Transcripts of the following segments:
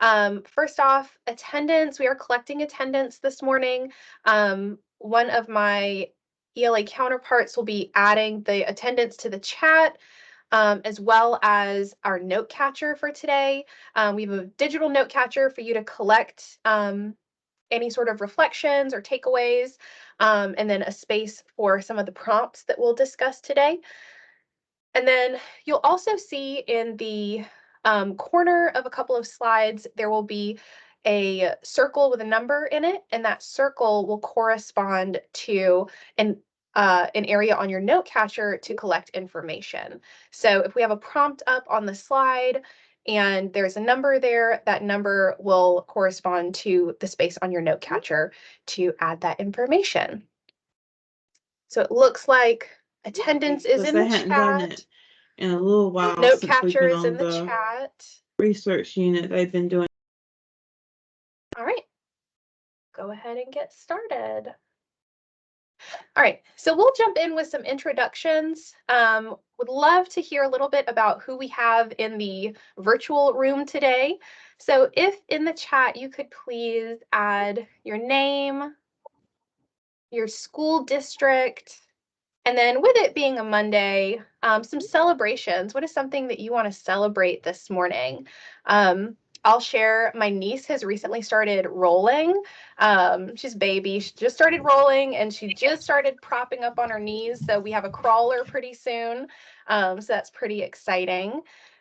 First off, attendance. We are collecting attendance this morning. One of my ELA counterparts will be adding the attendance to the chat, as well as our note catcher for today. We have a digital note catcher for you to collect any sort of reflections or takeaways, and then a space for some of the prompts that we'll discuss today. And then you'll also see in the corner of a couple of slides, there will be a circle with a number in it, and that circle will correspond to an area on your note catcher to collect information. So if we have a prompt up on the slide and there's a number there, that number will correspond to the space on your note catcher to add that information. So it looks like attendance is in the chat. Done it in a little while. Note catcher is in the chat. Research unit, they've been doing. All right, go ahead and get started. All right, so we'll jump in with some introductions. Would love to hear a little bit about who we have in the virtual room today. So if in the chat you could please add your name, your school district, and then with it being a Monday, some celebrations. What is something that you want to celebrate this morning? I'll share, my niece has recently started rolling. She's a baby. She just started rolling and she just started propping up on her knees. So we have a crawler pretty soon. So that's pretty exciting.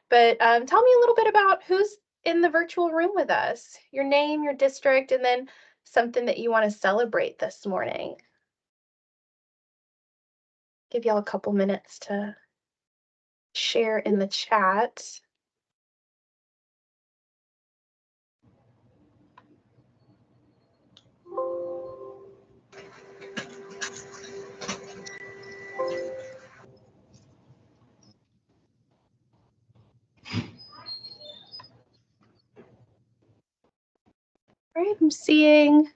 But tell me a little bit about who's in the virtual room with us, your name, your district, and then something that you want to celebrate this morning. Give y'all a couple minutes to share in the chat. All right, I'm seeing,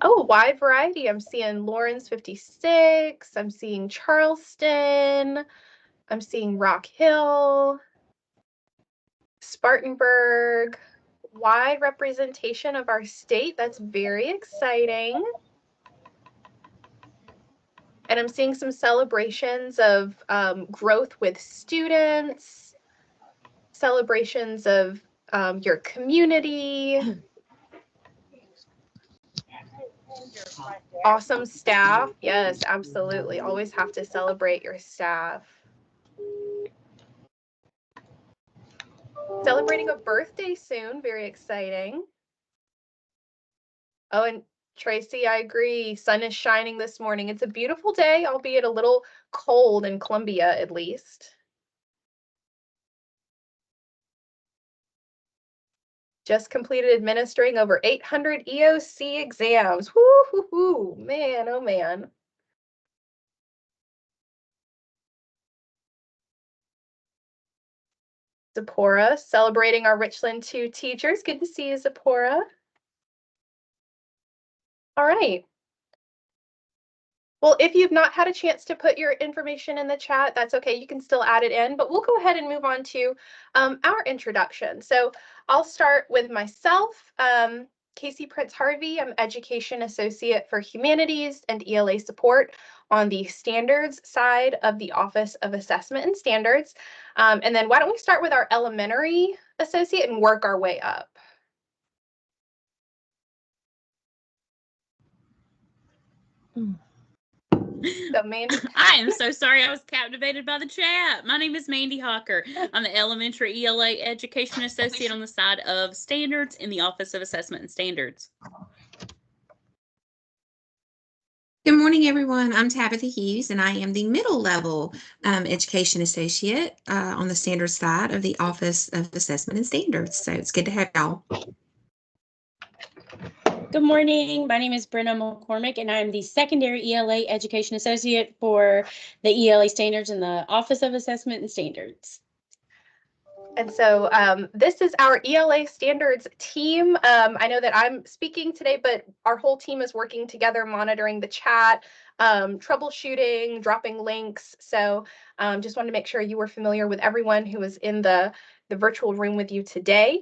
oh, a wide variety. I'm seeing Lawrence 56. I'm seeing Charleston. I'm seeing Rock Hill, Spartanburg. Wide representation of our state. That's very exciting. And I'm seeing some celebrations of growth with students, celebrations of your community. Awesome staff. Yes, absolutely. Always have to celebrate your staff. Celebrating a birthday soon. Very exciting. Oh, and Tracy, I agree. Sun is shining this morning. It's a beautiful day, albeit a little cold in Columbia, at least. Just completed administering over 800 EOC exams. Woo-hoo-hoo. Man, oh man. Zipporah, celebrating our Richland 2 teachers. Good to see you, Zipporah. All right. Well, if you've not had a chance to put your information in the chat, that's okay. You can still add it in, but we'll go ahead and move on to our introduction. So I'll start with myself. Casey Prince Harvey. I'm Education Associate for Humanities and ELA Support on the standards side of the Office of Assessment and Standards. And then why don't we start with our elementary associate and work our way up? So Mandy. I am so sorry. I was captivated by the chat. My name is Mandy Hawker. I'm the Elementary ELA Education Associate on the side of Standards in the Office of Assessment and Standards. Good morning, everyone. I'm Tabitha Hughes, and I am the middle level education associate on the standards side of the Office of Assessment and Standards. So it's good to have y'all. Good morning. My name is Brenna McCormick, and I'm the secondary ELA education associate for the ELA standards in the Office of Assessment and Standards. And so this is our ELA standards team. I know that I'm speaking today, but our whole team is working together, monitoring the chat, troubleshooting, dropping links. So just wanted to make sure you were familiar with everyone who was in the the virtual room with you today.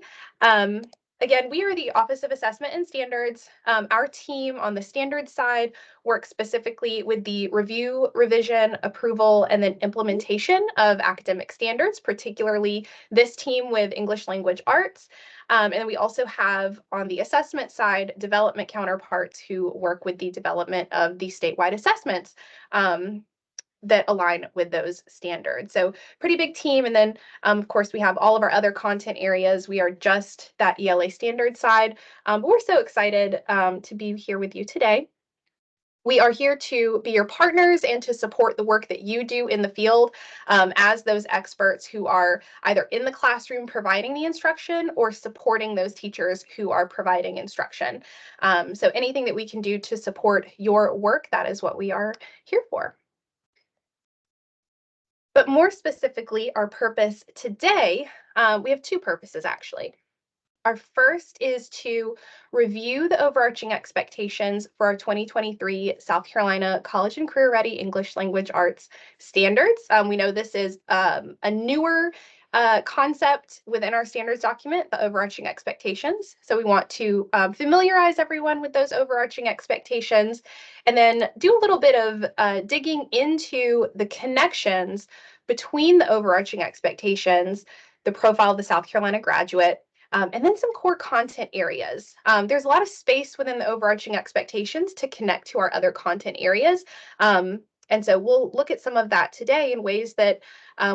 Again, we are the Office of Assessment and Standards. Our team on the standards side works specifically with the review, revision, approval, and then implementation of academic standards, particularly this team with English Language Arts. And then we also have on the assessment side, development counterparts who work with the development of the statewide assessments that align with those standards. So pretty big team. And then, of course, we have all of our other content areas. We are just that ELA standard side. But we're so excited to be here with you today. We are here to be your partners and to support the work that you do in the field as those experts who are either in the classroom providing the instruction or supporting those teachers who are providing instruction. So anything that we can do to support your work, that is what we are here for. But more specifically, our purpose today, we have two purposes actually. Our first is to review the overarching expectations for our 2023 South Carolina College and Career Ready English Language Arts standards. We know this is a newer concept within our standards document, the overarching expectations. So we want to familiarize everyone with those overarching expectations and then do a little bit of digging into the connections between the overarching expectations, the profile of the South Carolina graduate, and then some core content areas. There's a lot of space within the overarching expectations to connect to our other content areas. And so we'll look at some of that today in ways that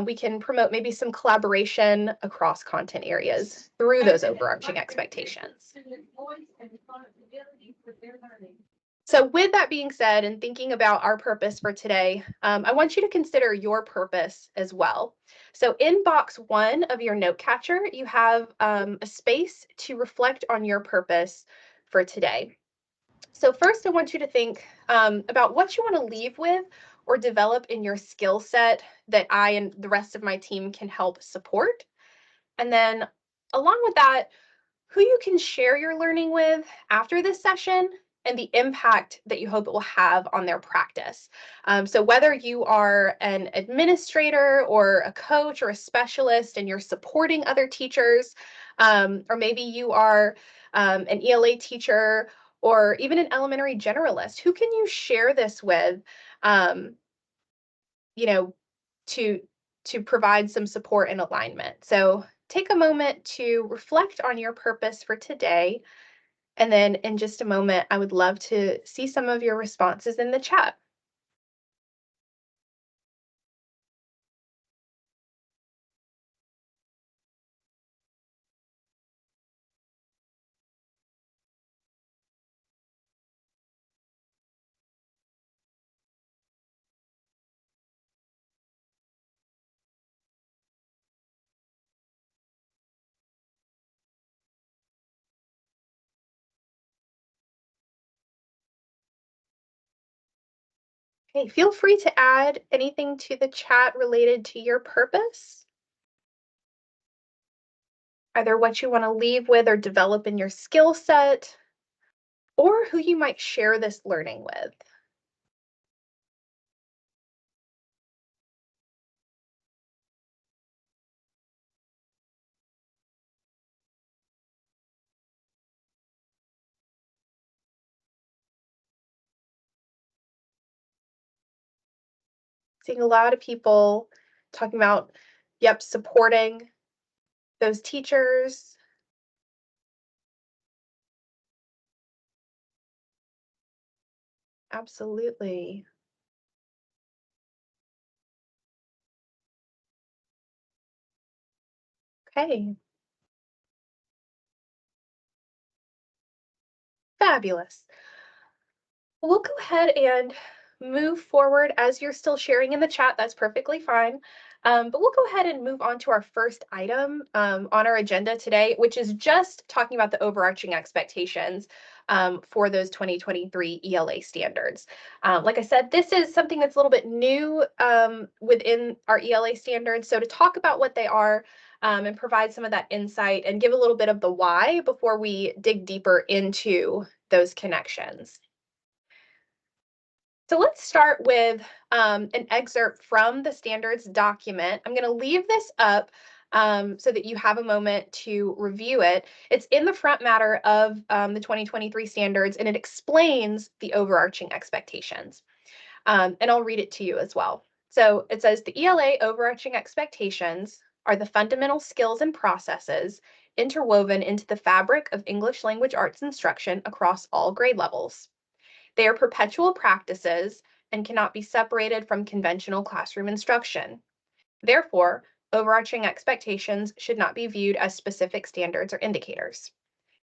we can promote maybe some collaboration across content areas through those overarching expectations. So with that being said, and thinking about our purpose for today, I want you to consider your purpose as well. So in box 1 of your note catcher, you have a space to reflect on your purpose for today. So first, I want you to think about what you want to leave with or develop in your skill set that I and the rest of my team can help support. And then along with that, who you can share your learning with after this session and the impact that you hope it will have on their practice. So whether you are an administrator or a coach or a specialist and you're supporting other teachers, or maybe you are an ELA teacher or even an elementary generalist, who can you share this with, to provide some support and alignment? So take a moment to reflect on your purpose for today. And then in just a moment, I would love to see some of your responses in the chat. Okay, feel free to add anything to the chat related to your purpose. Either what you want to leave with or develop in your skill set, or who you might share this learning with. Seeing a lot of people talking about, yep, supporting those teachers. Absolutely. Okay. Fabulous. We'll go ahead and move forward as you're still sharing in the chat. That's perfectly fine. But we'll go ahead and move on to our first item on our agenda today, which is just talking about the overarching expectations for those 2023 ELA standards. Like I said, this is something that's a little bit new within our ELA standards. So to talk about what they are and provide some of that insight and give a little bit of the why before we dig deeper into those connections. So let's start with an excerpt from the standards document. I'm going to leave this up so that you have a moment to review it. It's in the front matter of the 2023 standards, and it explains the overarching expectations. And I'll read it to you as well. So it says the ELA overarching expectations are the fundamental skills and processes interwoven into the fabric of English language arts instruction across all grade levels. They are perpetual practices and cannot be separated from conventional classroom instruction. Therefore, overarching expectations should not be viewed as specific standards or indicators.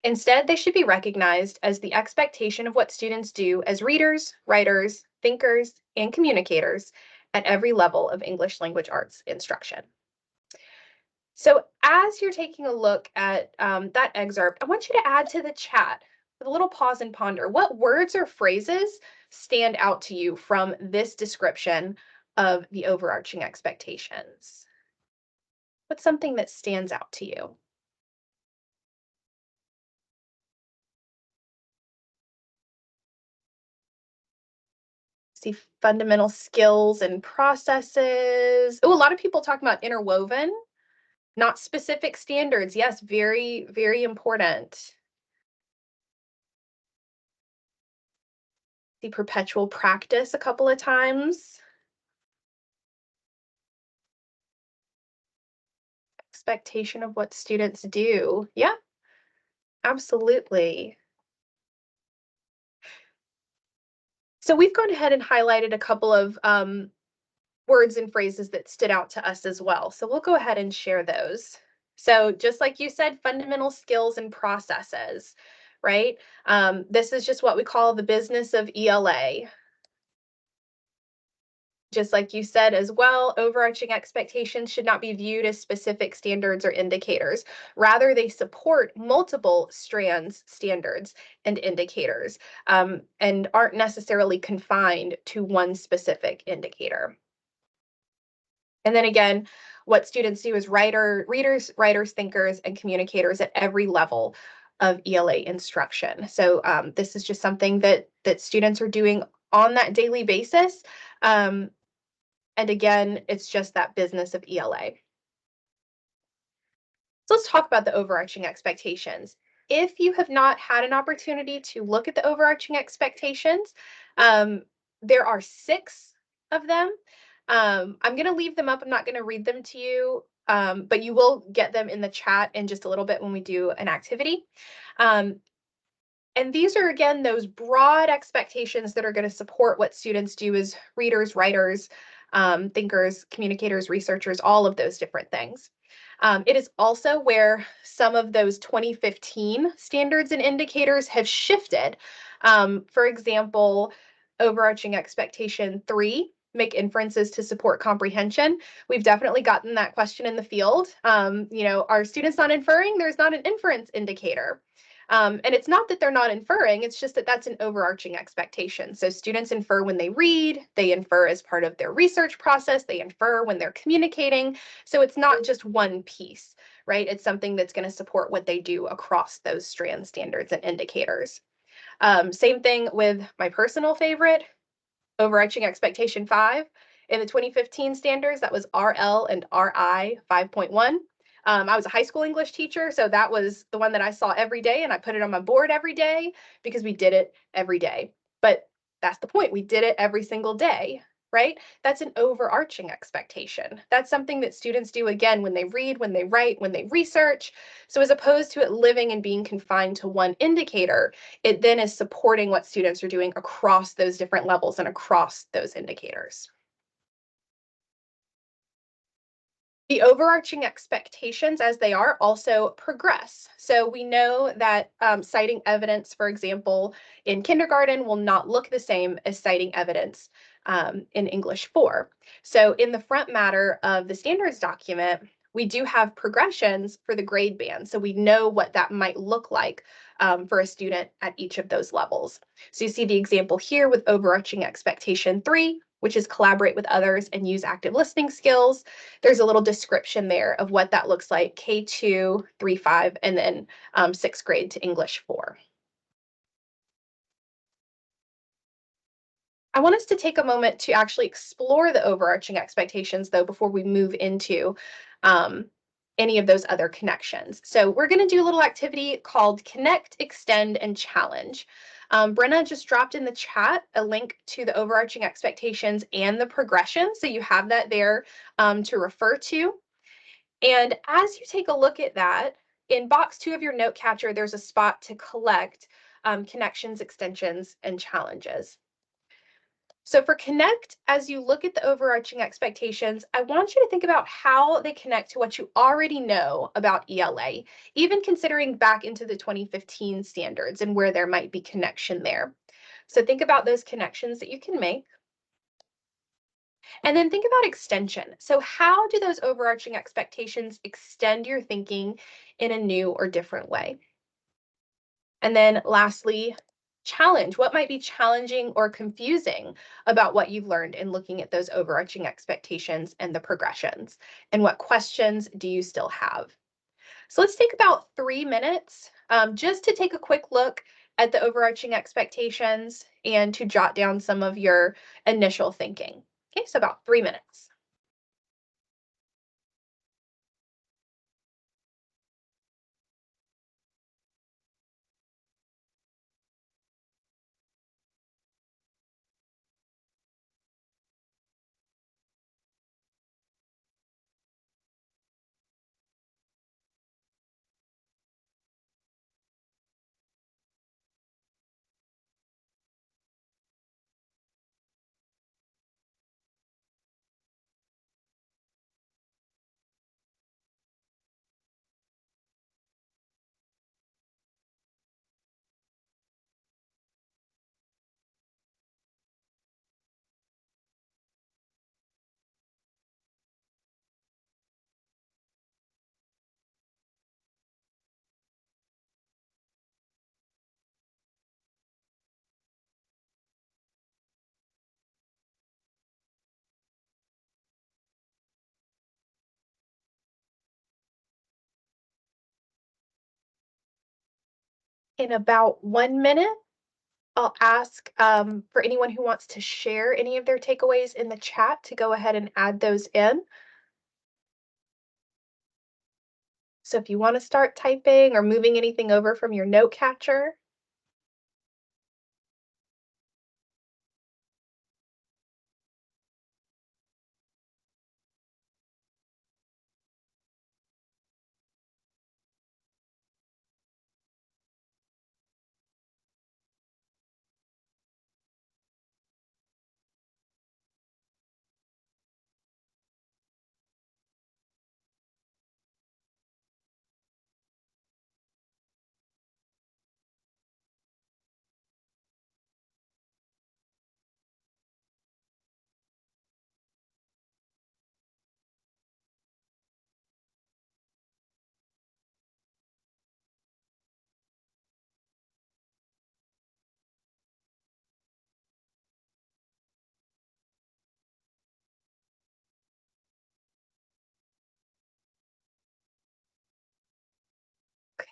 Instead, they should be recognized as the expectation of what students do as readers, writers, thinkers, and communicators at every level of English language arts instruction. So as you're taking a look at that excerpt, I want you to add to the chat with a little pause and ponder. What words or phrases stand out to you from this description of the overarching expectations? What's something that stands out to you? See fundamental skills and processes. Oh, a lot of people talk about interwoven, not specific standards. Yes, very, very important. The perpetual practice a couple of times. Expectation of what students do. Yeah, absolutely. So we've gone ahead and highlighted a couple of words and phrases that stood out to us as well. So we'll go ahead and share those. So just like you said, fundamental skills and processes, right? This is just what we call the business of ELA. Just like you said as well, overarching expectations should not be viewed as specific standards or indicators. Rather, they support multiple strands, standards, and indicators, and aren't necessarily confined to one specific indicator. And then again, what students do is readers, writers, thinkers, and communicators at every level of ELA instruction. So this is just something that students are doing on that daily basis. And again, it's just that business of ELA. So let's talk about the overarching expectations. If you have not had an opportunity to look at the overarching expectations, there are 6 of them. I'm going to leave them up. I'm not going to read them to you, but you will get them in the chat in just a little bit when we do an activity. And these are, again, those broad expectations that are going to support what students do as readers, writers, thinkers, communicators, researchers, all of those different things. It is also where some of those 2015 standards and indicators have shifted. For example, overarching expectation 3, make inferences to support comprehension. We've definitely gotten that question in the field. Are students not inferring? There's not an inference indicator. And it's not that they're not inferring, it's just that that's an overarching expectation. So students infer when they read, they infer as part of their research process, they infer when they're communicating. So it's not just one piece, right? It's something that's going to support what they do across those strand standards and indicators. Same thing with my personal favorite, overarching expectation 5. In the 2015 standards, that was RL and RI 5.1. I was a high school English teacher, so that was the one that I saw every day, and I put it on my board every day because we did it every day. But that's the point. We did it every single day, right? That's an overarching expectation. That's something that students do, again, when they read, when they write, when they research. So as opposed to it living and being confined to one indicator, it then is supporting what students are doing across those different levels and across those indicators. The overarching expectations as they are also progress. So we know that citing evidence, for example, in kindergarten will not look the same as citing evidence in English 4. So in the front matter of the standards document, we do have progressions for the grade band. So we know what that might look like for a student at each of those levels. So you see the example here with overarching expectation 3, which is collaborate with others and use active listening skills. There's a little description there of what that looks like, K2, 3, 5, and then 6th grade to English 4. I want us to take a moment to actually explore the overarching expectations, though, before we move into any of those other connections. So we're going to do a little activity called Connect, Extend, and Challenge. Brenna just dropped in the chat a link to the overarching expectations and the progression. So you have that there to refer to. And as you take a look at that, in box 2 of your note catcher, there's a spot to collect connections, extensions, and challenges. So for Connect, as you look at the overarching expectations, I want you to think about how they connect to what you already know about ELA, even considering back into the 2015 standards and where there might be connection there. So think about those connections that you can make. And then think about extension. So how do those overarching expectations extend your thinking in a new or different way? And then lastly, challenge. What might be challenging or confusing about what you've learned in looking at those overarching expectations and the progressions? And what questions do you still have? So let's take about 3 minutes just to take a quick look at the overarching expectations and to jot down some of your initial thinking. Okay, so about 3 minutes. In about 1 minute, I'll ask for anyone who wants to share any of their takeaways in the chat to go ahead and add those in. So if you want to start typing or moving anything over from your note catcher.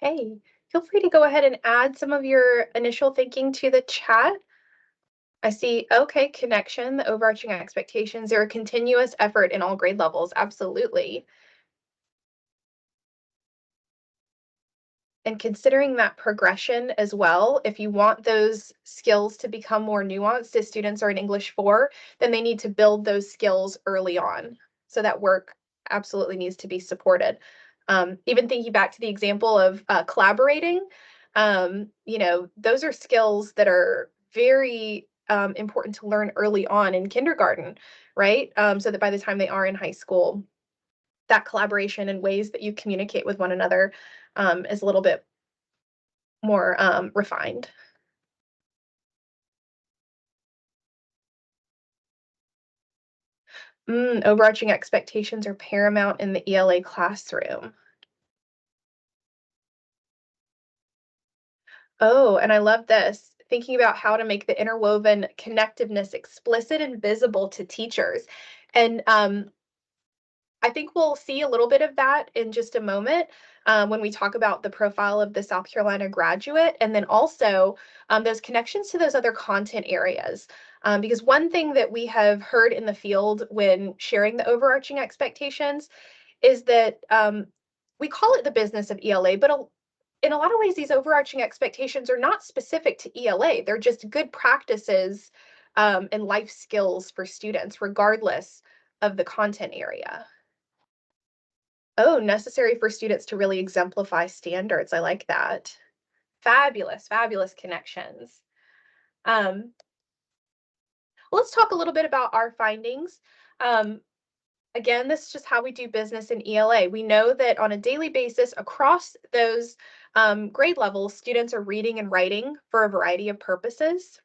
Okay, feel free to go ahead and add some of your initial thinking to the chat. I see, okay, connection, the overarching expectations, they're a continuous effort in all grade levels, absolutely. And considering that progression as well, if you want those skills to become more nuanced as students are in English 4, then they need to build those skills early on. So that work absolutely needs to be supported. Even thinking back to the example of collaborating, you know, those are skills that are very important to learn early on in kindergarten, right? So that by the time they are in high school, that collaboration and ways that you communicate with one another is a little bit more refined. Overarching expectations are paramount in the ELA classroom. Oh, and I love this. Thinking about how to make the interwoven connectiveness explicit and visible to teachers. And I think we'll see a little bit of that in just a moment when we talk about the profile of the South Carolina graduate, and then also those connections to those other content areas. Because one thing that we have heard in the field when sharing the overarching expectations is that we call it the business of ELA, but in a lot of ways, these overarching expectations are not specific to ELA. They're just good practices and life skills for students, regardless of the content area. Oh, necessary for students to really exemplify standards. I like that. Fabulous, fabulous connections. Let's talk a little bit about our findings. Again, this is just how we do business in ELA. We know that on a daily basis across those grade levels, students are reading and writing for a variety of purposes.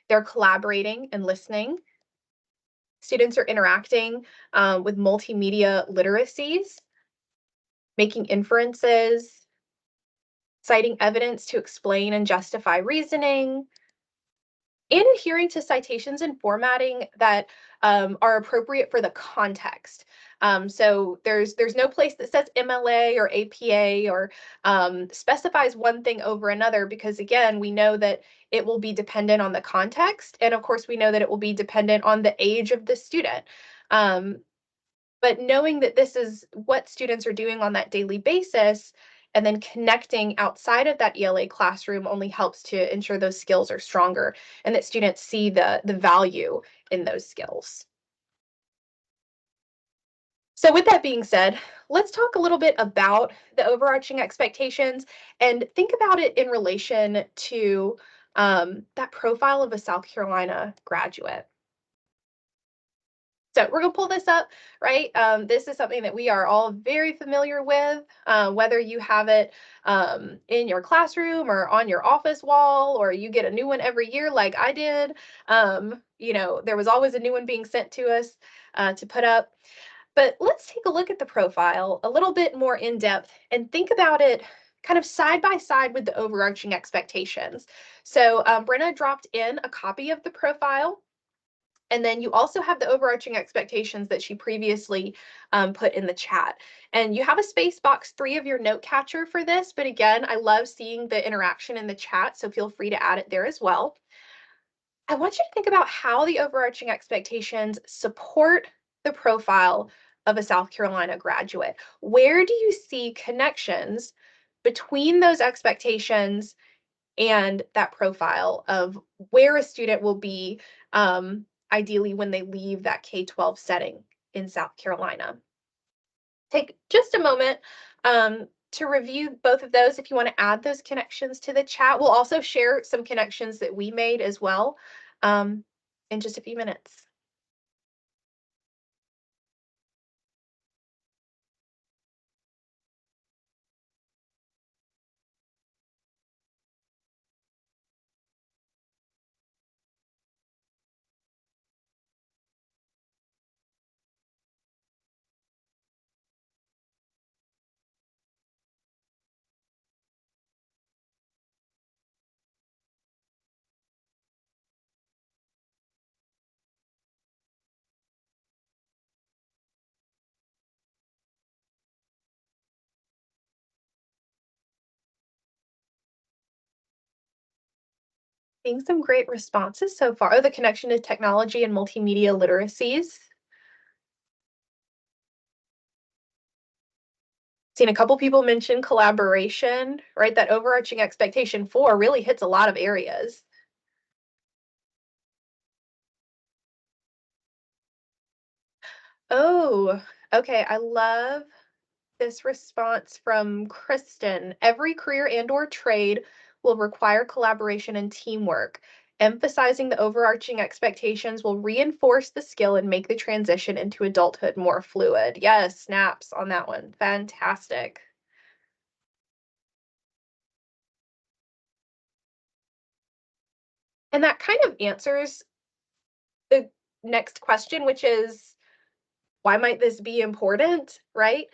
They're collaborating and listening. Students are interacting with multimedia literacies, making inferences, citing evidence to explain and justify reasoning, and adhering to citations and formatting that are appropriate for the context. So there's no place that says MLA or APA or specifies one thing over another, because again, we know that it will be dependent on the context. And of course, we know that it will be dependent on the age of the student. But knowing that this is what students are doing on that daily basis, and then connecting outside of that ELA classroom only helps to ensure those skills are stronger and that students see the value in those skills. So with that being said, let's talk a little bit about the overarching expectations and think about it in relation to that profile of a South Carolina graduate. So we're going to pull this up, right? This is something that we are all very familiar with, whether you have it in your classroom or on your office wall, or you get a new one every year like I did. You know, there was always a new one being sent to us to put up. But let's take a look at the profile a little bit more in depth and think about it kind of side by side with the overarching expectations. So Brenna dropped in a copy of the profile. And then you also have the overarching expectations that she previously put in the chat. And you have a space box 3 of your note catcher for this. But again, I love seeing the interaction in the chat, so feel free to add it there as well. I want you to think about how the overarching expectations support the profile of a South Carolina graduate. Where do you see connections between those expectations and that profile of where a student will be ideally when they leave that K-12 setting in South Carolina? Take just a moment to review both of those. If you want to add those connections to the chat, we'll also share some connections that we made as well in just a few minutes. Seeing some great responses so far. Oh, the connection to technology and multimedia literacies. Seen a couple people mention collaboration, right? That overarching expectation 4 really hits a lot of areas. Oh, okay. I love this response from Kristen. Every career and/or trade will require collaboration and teamwork. Emphasizing the overarching expectations will reinforce the skill and make the transition into adulthood more fluid. Yes, snaps on that one. Fantastic. And that kind of answers the next question, which is, why might this be important, right?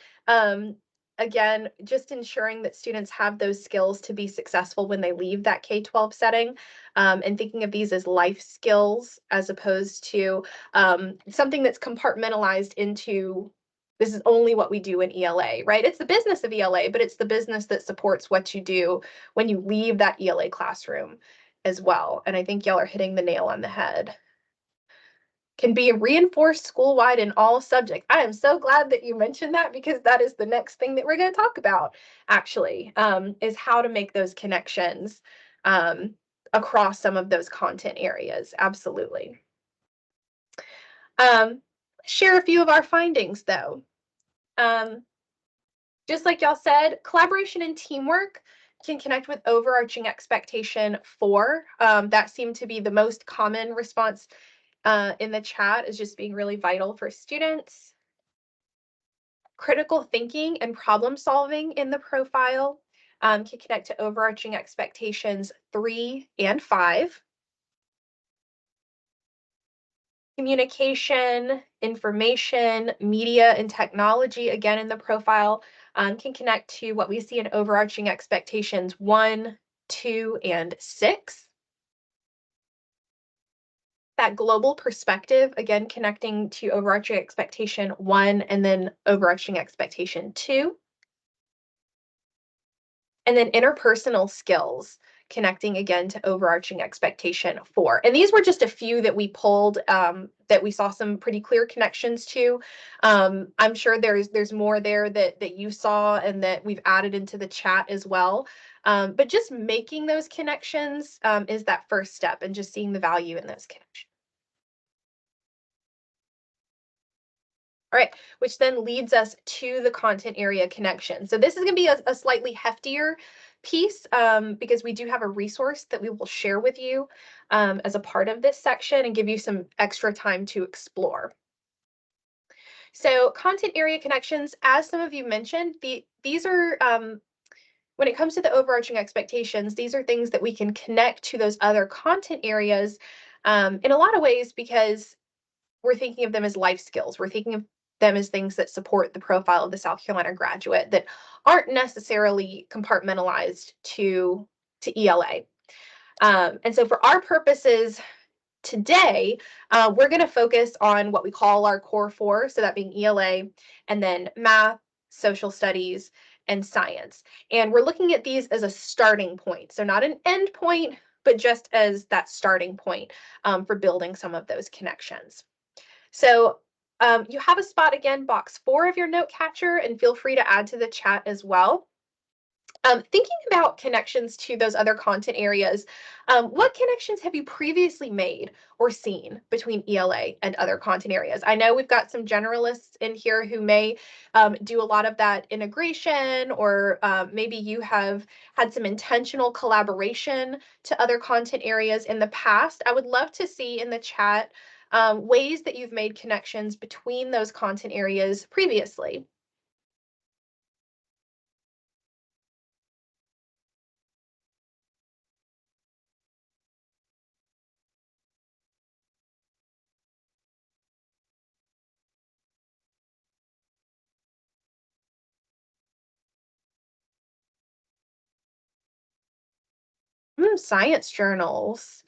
Again, just ensuring that students have those skills to be successful when they leave that K-12 setting, and thinking of these as life skills as opposed to something that's compartmentalized into, this is only what we do in ELA, right? It's the business of ELA, but it's the business that supports what you do when you leave that ELA classroom as well. And I think y'all are hitting the nail on the head. can be reinforced school-wide in all subjects. I am so glad that you mentioned that because that is the next thing that we're going to talk about, actually, is how to make those connections across some of those content areas. Absolutely. Share a few of our findings, though. Just like y'all said, collaboration and teamwork can connect with overarching expectation 4. That seemed to be the most common response in the chat, is just being really vital for students. Critical thinking and problem solving in the profile can connect to overarching expectations 3 and 5. Communication, information, media, and technology, again in the profile, can connect to what we see in overarching expectations 1, 2, and 6. That global perspective, again, connecting to overarching expectation 1 and then overarching expectation 2. And then interpersonal skills, connecting again to overarching expectation 4. And these were just a few that we pulled that we saw some pretty clear connections to. I'm sure there's more there that you saw and that we've added into the chat as well. But just making those connections is that first step, and just seeing the value in those connections. All right, which then leads us to the content area connection. So this is going to be a slightly heftier piece because we do have a resource that we will share with you as a part of this section and give you some extra time to explore. So content area connections, as some of you mentioned, these are, when it comes to the overarching expectations, these are things that we can connect to those other content areas in a lot of ways, because we're thinking of them as life skills. We're thinking of them as things that support the profile of the South Carolina graduate that aren't necessarily compartmentalized to ELA. And so for our purposes today, we're going to focus on what we call our core 4, so that being ELA, and then math, social studies, and science. And we're looking at these as a starting point. So not an end point, but just as that starting point for building some of those connections. So you have a spot, again, box 4 of your note catcher, and feel free to add to the chat as well. Thinking about connections to those other content areas, what connections have you previously made or seen between ELA and other content areas? I know we've got some generalists in here who may do a lot of that integration, or maybe you have had some intentional collaboration to other content areas in the past. I would love to see in the chat ways that you've made connections between those content areas previously. Science journals.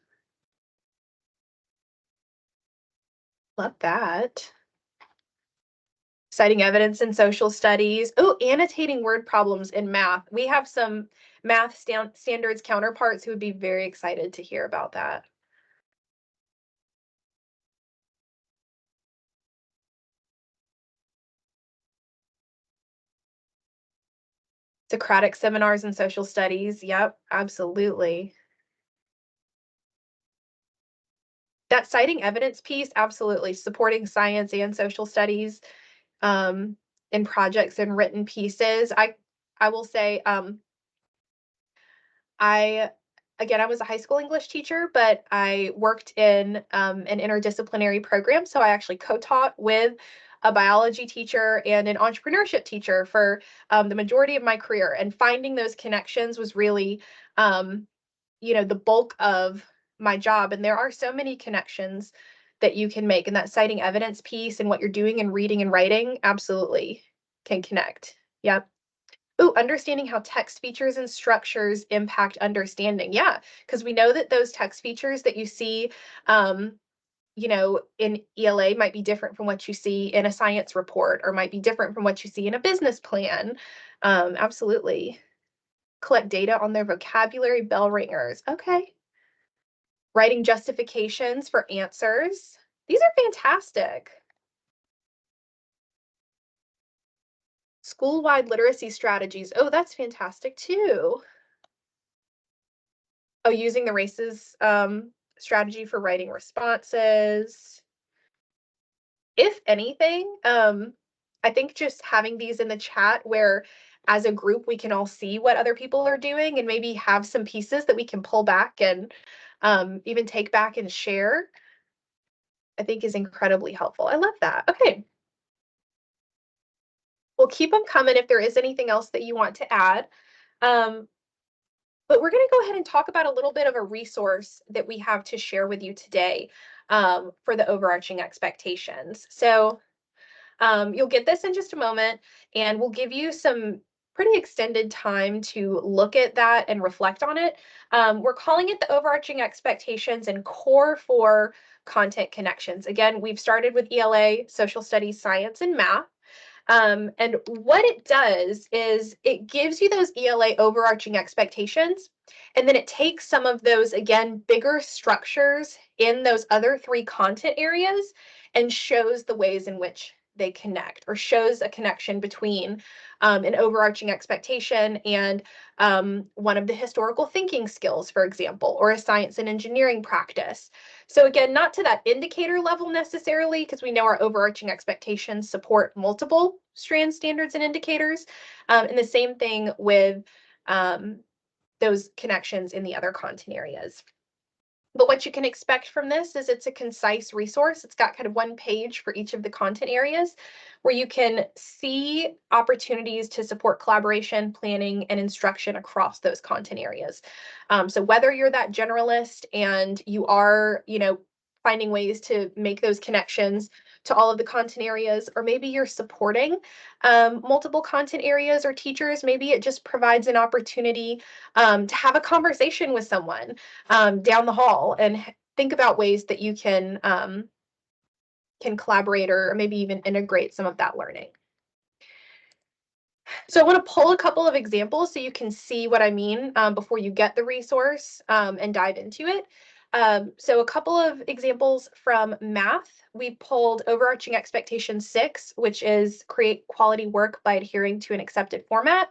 Love that. Citing evidence in social studies. Oh, annotating word problems in math. We have some math standards counterparts who would be very excited to hear about that. Socratic seminars in social studies. Yep, absolutely. That citing evidence piece, absolutely. Supporting science and social studies in projects and written pieces. I will say, I was a high school English teacher, but I worked in an interdisciplinary program. So I actually co-taught with a biology teacher and an entrepreneurship teacher for the majority of my career. And finding those connections was really, the bulk of my job. And there are so many connections that you can make. And that citing evidence piece and what you're doing in reading and writing absolutely can connect. Yep. Oh, understanding how text features and structures impact understanding. Yeah, because we know that those text features that you see, in ELA might be different from what you see in a science report, or might be different from what you see in a business plan. Absolutely. Collect data on their vocabulary, bell ringers. Okay. Writing justifications for answers. These are fantastic. School-wide literacy strategies. Oh, that's fantastic too. Oh, using the RACES strategy for writing responses. If anything, I think just having these in the chat where as a group we can all see what other people are doing and maybe have some pieces that we can pull back and even take back and share, I think is incredibly helpful. I love that. Okay. We'll keep them coming if there is anything else that you want to add. But we're going to go ahead and talk about a little bit of a resource that we have to share with you today for the overarching expectations. So you'll get this in just a moment, and we'll give you some pretty extended time to look at that and reflect on it. We're calling it the overarching expectations and core 4 content connections. Again, we've started with ELA, social studies, science, and math. And what it does is it gives you those ELA overarching expectations, and then it takes some of those, again, bigger structures in those other 3 content areas and shows the ways in which they connect, or shows a connection between an overarching expectation and one of the historical thinking skills, for example, or a science and engineering practice. So again, not to that indicator level necessarily, because we know our overarching expectations support multiple strand standards and indicators. And the same thing with those connections in the other content areas. But what you can expect from this is it's a concise resource. It's got kind of 1 page for each of the content areas where you can see opportunities to support collaboration, planning, and instruction across those content areas. So whether you're that generalist and you are, finding ways to make those connections to all of the content areas, or maybe you're supporting multiple content areas or teachers, maybe it just provides an opportunity to have a conversation with someone down the hall and think about ways that you can collaborate or maybe even integrate some of that learning. So I want to pull a couple of examples so you can see what I mean before you get the resource and dive into it. So a couple of examples from math. We pulled overarching expectation 6, which is create quality work by adhering to an accepted format.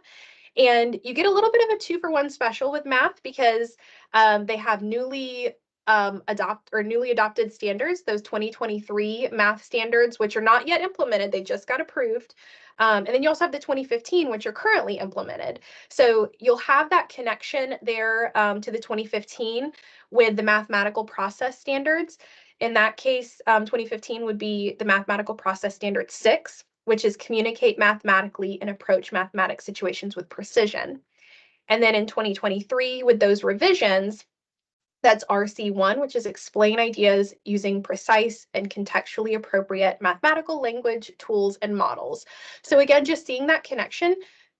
And you get a little bit of a 2-for-1 special with math because they have newly adopted standards, those 2023 math standards, which are not yet implemented. They just got approved. And then you also have the 2015, which are currently implemented. So you'll have that connection there to the 2015 with the mathematical process standards. In that case, 2015 would be the mathematical process standard 6, which is communicate mathematically and approach mathematic situations with precision. And then in 2023, with those revisions, that's RC1, which is explain ideas using precise and contextually appropriate mathematical language, tools, and models. So again, just seeing that connection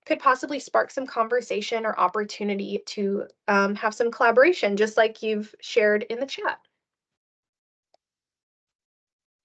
could possibly spark some conversation or opportunity to have some collaboration, just like you've shared in the chat.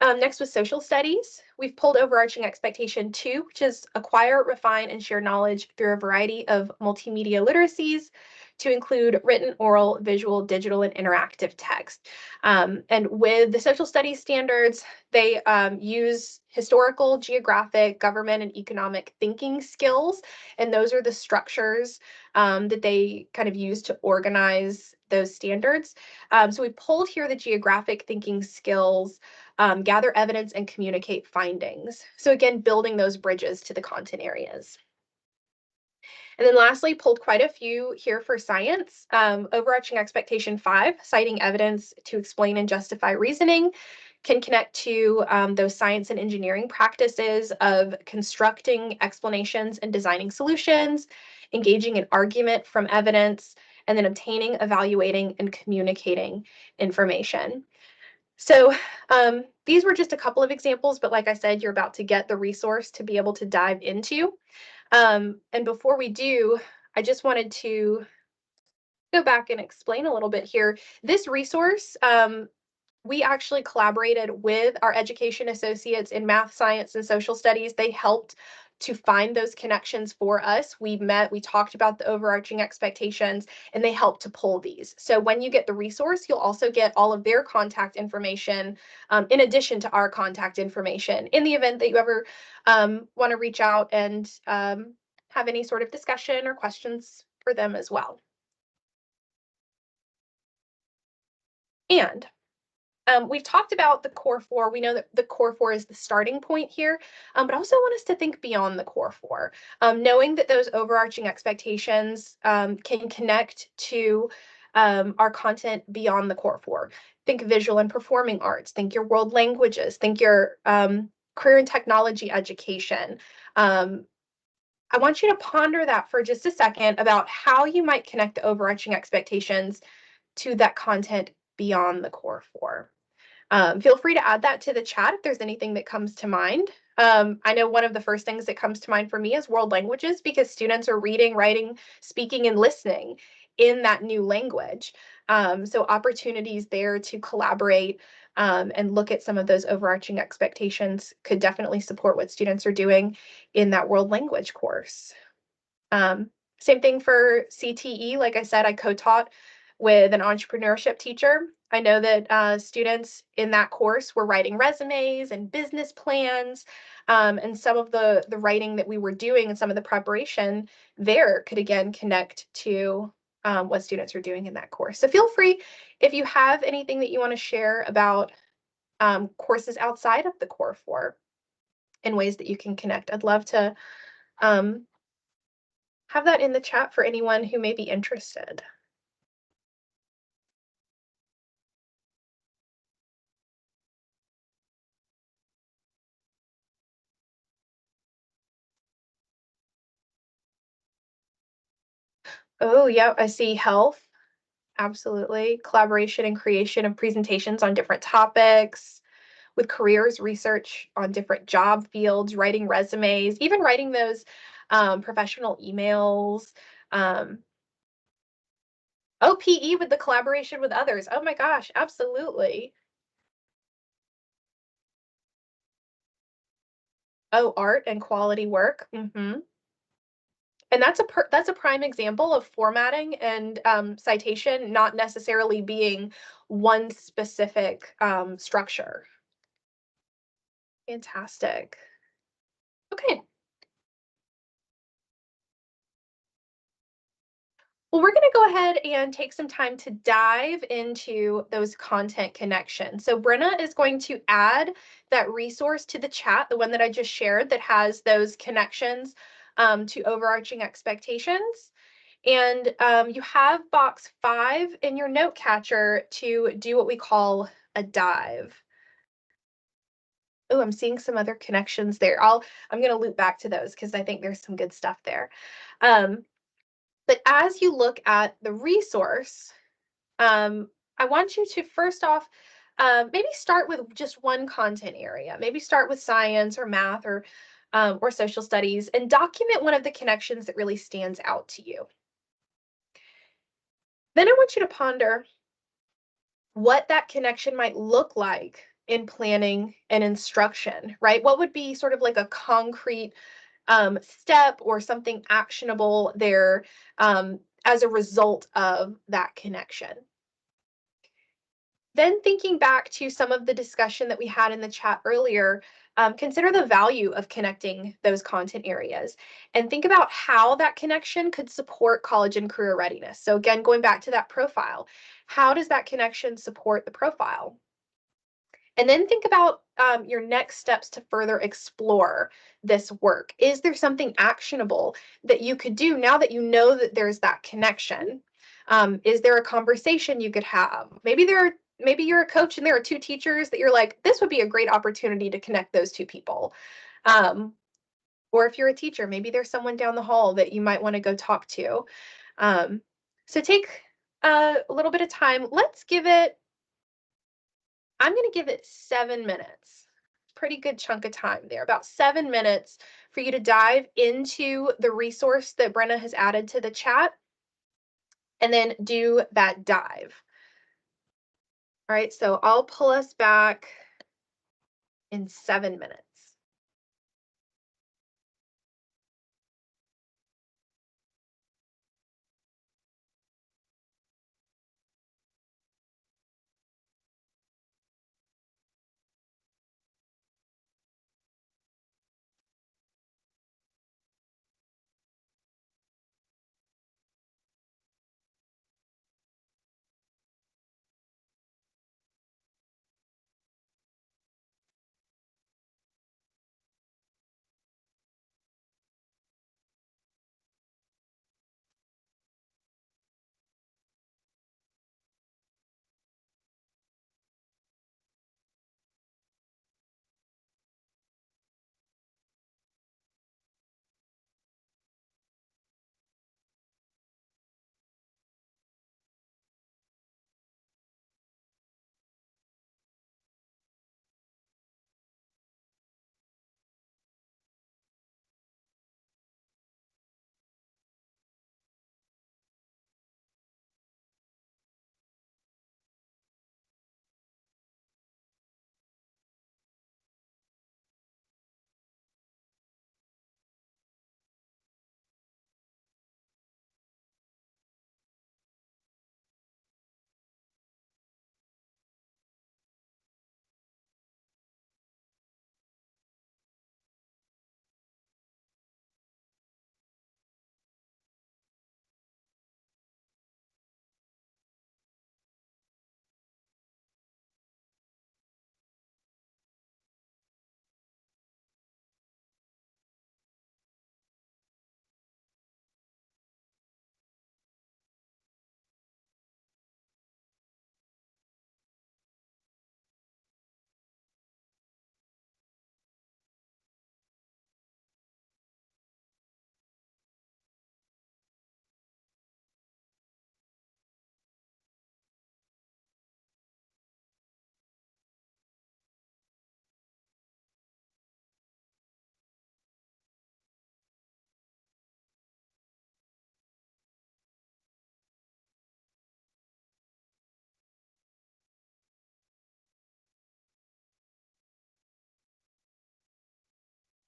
Next with social studies, we've pulled overarching expectation 2, which is acquire, refine, and share knowledge through a variety of multimedia literacies to include written, oral, visual, digital, and interactive text. And with the social studies standards, they use historical, geographic, government, and economic thinking skills. And those are the structures that they kind of use to organize those standards. So we pulled here the geographic thinking skills, gather evidence, and communicate findings. So again, building those bridges to the content areas. And then lastly, pulled quite a few here for science. Overarching expectation 5, citing evidence to explain and justify reasoning, can connect to those science and engineering practices of constructing explanations and designing solutions, engaging in argument from evidence, and then obtaining, evaluating, and communicating information. So these were just a couple of examples, but like I said, you're about to get the resource to be able to dive into. And before we do, I just wanted to go back and explain a little bit here. This resource, we actually collaborated with our education associates in math, science, and social studies. They helped to find those connections for us. We met, we talked about the overarching expectations, and they help to pull these. So when you get the resource, you'll also get all of their contact information in addition to our contact information in the event that you ever want to reach out and have any sort of discussion or questions for them as well. And we've talked about the core four. We know that the core four is the starting point here, but I also want us to think beyond the core four, knowing that those overarching expectations can connect to our content beyond the core four. Think visual and performing arts, think your world languages, think your career and technology education. I want you to ponder that for just a second about how you might connect the overarching expectations to that content beyond the core four. Feel free to add that to the chat if there's anything that comes to mind. I know one of the first things that comes to mind for me is world languages, because students are reading, writing, speaking, and listening in that new language. So opportunities there to collaborate and look at some of those overarching expectations could definitely support what students are doing in that world language course. Same thing for CTE. Like I said, I co-taught with an entrepreneurship teacher. I know that students in that course were writing resumes and business plans, and some of the writing that we were doing and some of the preparation there could again connect to what students are doing in that course. So feel free if you have anything that you want to share about courses outside of the core four in ways that you can connect. I'd love to have that in the chat for anyone who may be interested. Oh, yeah, I see health. Absolutely. Collaboration and creation of presentations on different topics, with careers, research on different job fields, writing resumes, even writing those professional emails. Oh, PE with the collaboration with others. Oh my gosh, absolutely. Oh, art and quality work. And that's a prime example of formatting and citation not necessarily being one specific structure. Fantastic. Okay. Well, we're going to go ahead and take some time to dive into those content connections. So Brenna is going to add that resource to the chat, the one that I just shared that has those connections to overarching expectations. And you have box 5 in your note catcher to do what we call a dive. Oh, I'm seeing some other connections there. I'm going to loop back to those because I think there's some good stuff there. But as you look at the resource, I want you to first off, maybe start with just one content area. Maybe start with science or math or social studies and document one of the connections that really stands out to you. Then I want you to ponder what that connection might look like in planning and instruction, right? What would be sort of like a concrete step or something actionable there as a result of that connection? Then thinking back to some of the discussion that we had in the chat earlier, consider the value of connecting those content areas and think about how that connection could support college and career readiness. So again, going back to that profile, how does that connection support the profile? And then think about your next steps to further explore this work. Is there something actionable that you could do now that you know that there's that connection? Is there a conversation you could have? Maybe you're a coach and there are 2 teachers that you're like, this would be a great opportunity to connect those 2 people. Or if you're a teacher, maybe there's someone down the hall that you might want to go talk to. So take a little bit of time. I'm going to give it 7 minutes. Pretty good chunk of time there, about 7 minutes for you to dive into the resource that Brenna has added to the chat and then do that dive. All right, so I'll pull us back in 7 minutes.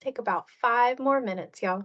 Take about 5 more minutes, y'all.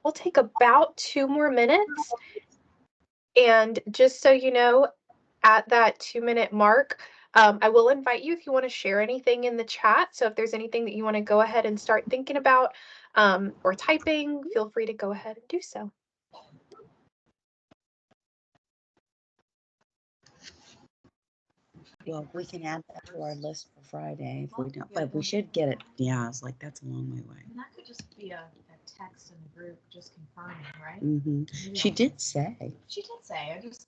We'll take about 2 more minutes. And just so you know, at that 2-minute mark, I will invite you if you want to share anything in the chat. So if there's anything that you want to go ahead and start thinking about or typing, feel free to go ahead and do so. Well, we can add that to our list for Friday if we don't, but we should get it. Yeah, it's like that's a long way away. And that could just be a text in the group just confirming, right? Mm-hmm. She did say. She did say, I just.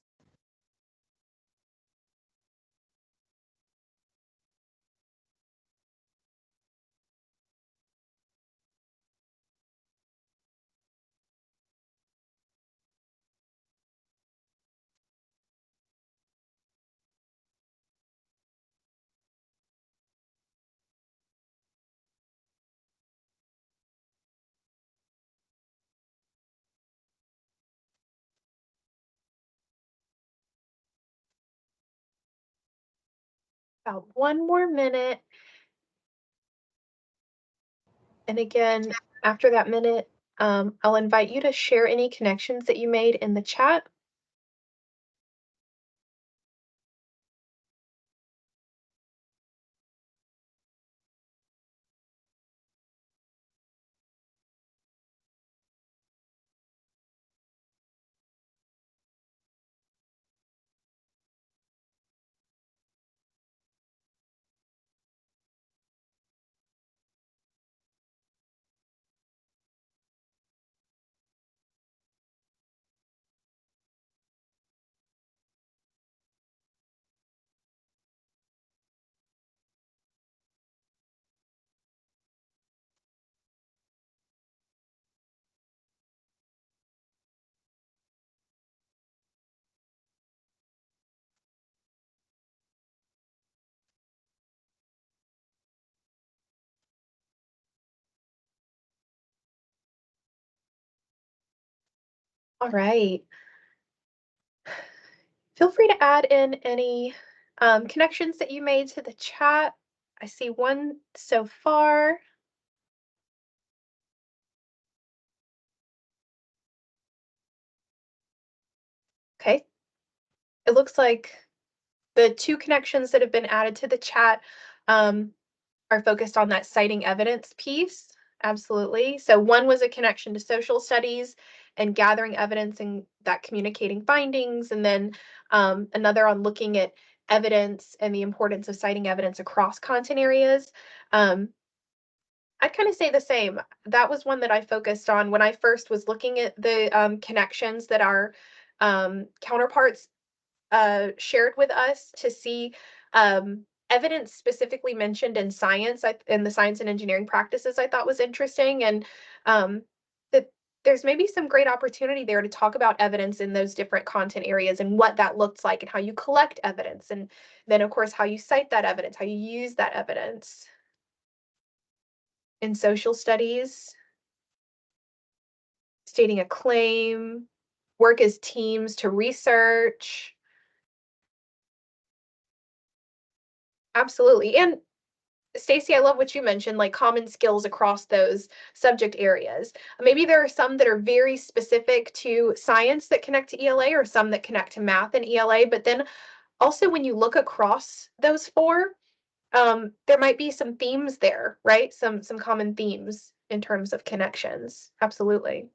About 1 more minute. And again, after that minute, I'll invite you to share any connections that you made in the chat. All right. Feel free to add in any connections that you made to the chat. I see one so far. Okay. It looks like the 2 connections that have been added to the chat are focused on that citing evidence piece. Absolutely. So one was a connection to social studies and gathering evidence and that communicating findings, and then another on looking at evidence and the importance of citing evidence across content areas. I'd kind of say the same. That was one that I focused on when I first was looking at the connections that our counterparts shared with us to see evidence specifically mentioned in science, in the science and engineering practices. I thought was interesting, and that there's maybe some great opportunity there to talk about evidence in those different content areas and what that looks like and how you collect evidence, and then of course how you cite that evidence, how you use that evidence. In social studies, stating a claim, work as teams to research. Absolutely. And Stacy, I love what you mentioned, like common skills across those subject areas. Maybe there are some that are very specific to science that connect to ELA, or some that connect to math and ELA, but then also when you look across those four, there might be some themes there, right? Some common themes in terms of connections. Absolutely.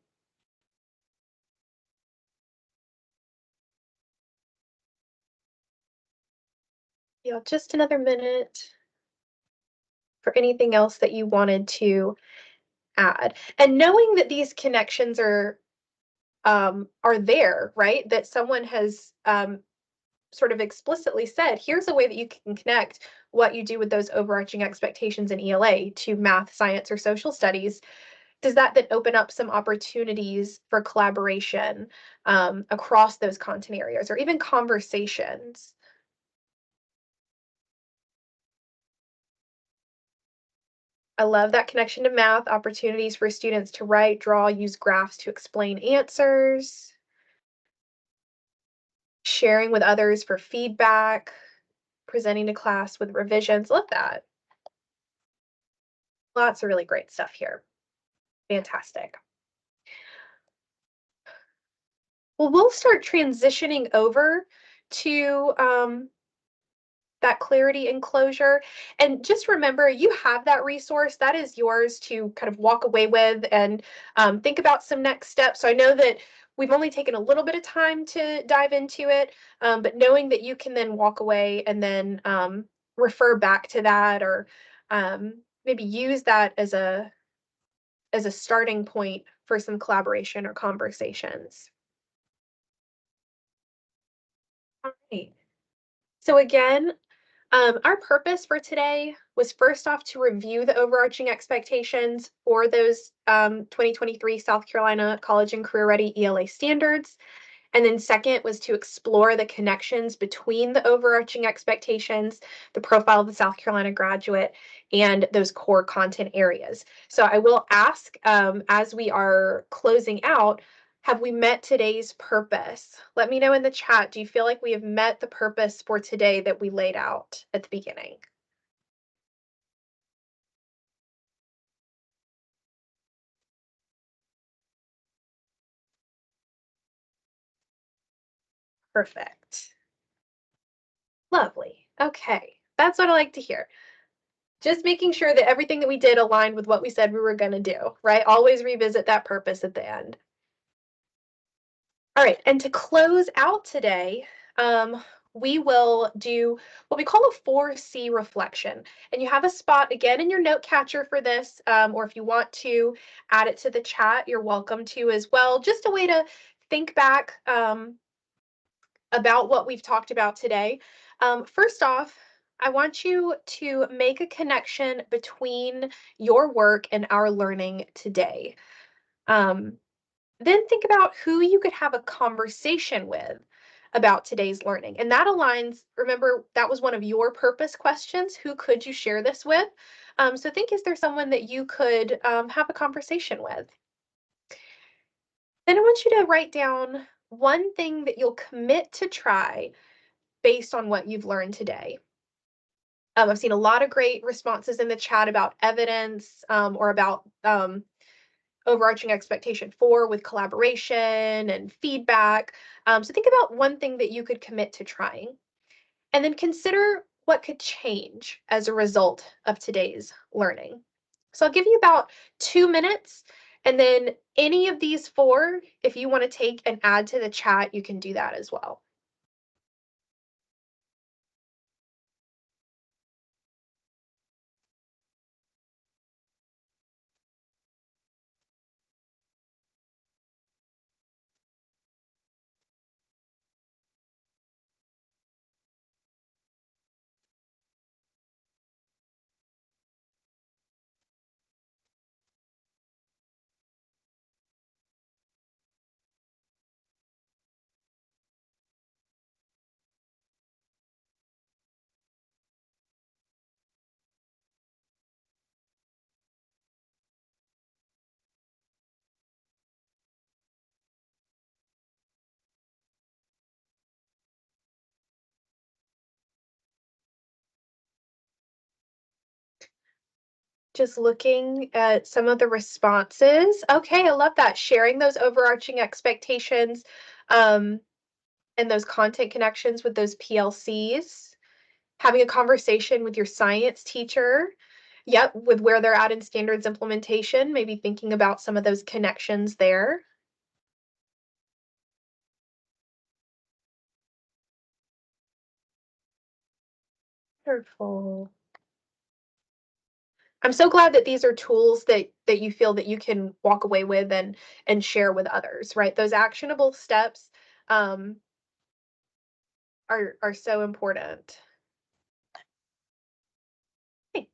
Yeah, just another minute for anything else that you wanted to add. And knowing that these connections are there, right? That someone has sort of explicitly said, here's a way that you can connect what you do with those overarching expectations in ELA to math, science, or social studies. Does that then open up some opportunities for collaboration across those content areas, or even conversations? I love that connection to math, opportunities for students to write, draw, use graphs to explain answers, sharing with others for feedback, presenting to class with revisions. Love that. Lots of really great stuff here. Fantastic. Well, we'll start transitioning over to that clarity and closure. And just remember, you have that resource. That is yours to kind of walk away with and think about some next steps. So I know that we've only taken a little bit of time to dive into it, but knowing that you can then walk away and then refer back to that, or maybe use that as a starting point for some collaboration or conversations. All right. So again, our purpose for today was first off to review the overarching expectations for those 2023 South Carolina College and Career Ready ELA standards. And then second was to explore the connections between the overarching expectations, the profile of the South Carolina graduate, and those core content areas. So I will ask, as we are closing out, have we met today's purpose? Let me know in the chat. Do you feel like we have met the purpose for today that we laid out at the beginning? Perfect. Lovely. Okay, that's what I like to hear. Just making sure that everything that we did aligned with what we said we were going to do, right? Always revisit that purpose at the end. All right, and to close out today, we will do what we call a 4C reflection. And you have a spot again in your note catcher for this, or if you want to add it to the chat, you're welcome to as well. Just a way to think back about what we've talked about today. First off, I want you to make a connection between your work and our learning today. Then think about who you could have a conversation with about today's learning. And that aligns, remember, that was one of your purpose questions. Who could you share this with? So think, is there someone that you could have a conversation with? Then I want you to write down one thing that you'll commit to try based on what you've learned today. I've seen a lot of great responses in the chat about evidence, or about overarching expectation 4 with collaboration and feedback. So think about one thing that you could commit to trying, and then consider what could change as a result of today's learning. So I'll give you about 2 minutes, and then any of these four, if you want to take and add to the chat, you can do that as well. Just looking at some of the responses. Okay, I love that. Sharing those overarching expectations and those content connections with those PLCs. Having a conversation with your science teacher. Yep, with where they're at in standards implementation, maybe thinking about some of those connections there. Wonderful. I'm so glad that these are tools that you feel that you can walk away with and share with others, right? Those actionable steps are so important. Okay.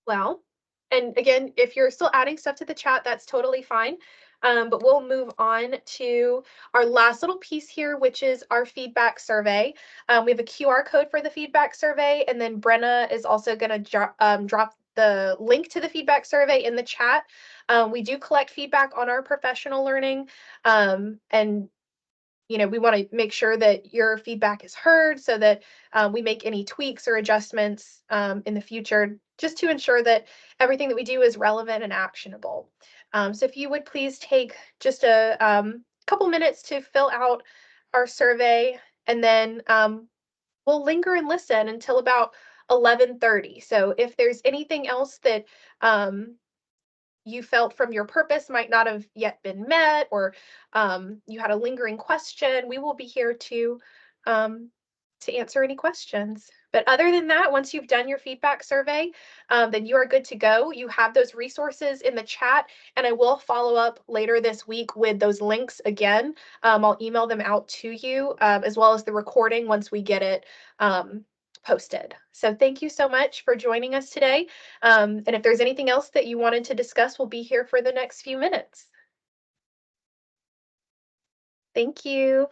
Well, and again, if you're still adding stuff to the chat, that's totally fine. But we'll move on to our last little piece here, which is our feedback survey. We have a QR code for the feedback survey, and then Brenna is also going to drop the link to the feedback survey in the chat. We do collect feedback on our professional learning, and we want to make sure that your feedback is heard so that we make any tweaks or adjustments in the future, just to ensure that everything that we do is relevant and actionable. So if you would please take just a couple minutes to fill out our survey, and then we'll linger and listen until about 11:30. So if there's anything else that you felt from your purpose might not have yet been met, or you had a lingering question, we will be here to answer any questions. But other than that, once you've done your feedback survey, then you are good to go. You have those resources in the chat, and I will follow up later this week with those links again. I'll email them out to you, as well as the recording once we get it posted. So thank you so much for joining us today. And if there's anything else that you wanted to discuss, we'll be here for the next few minutes. Thank you.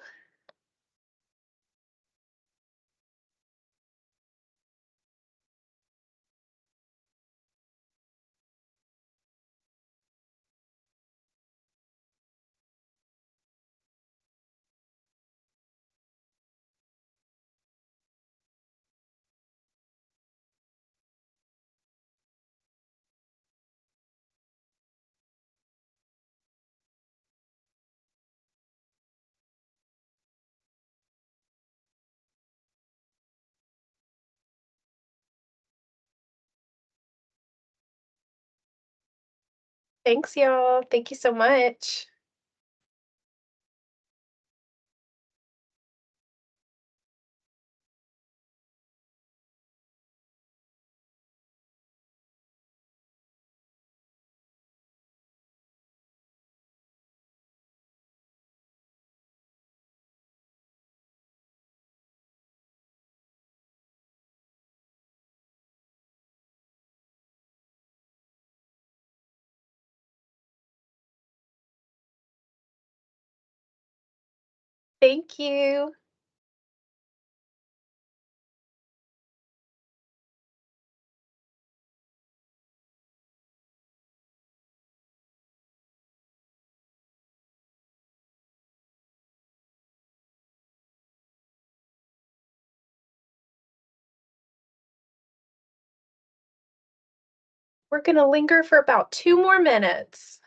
Thanks, y'all. Thank you so much. Thank you. We're going to linger for about 2 more minutes.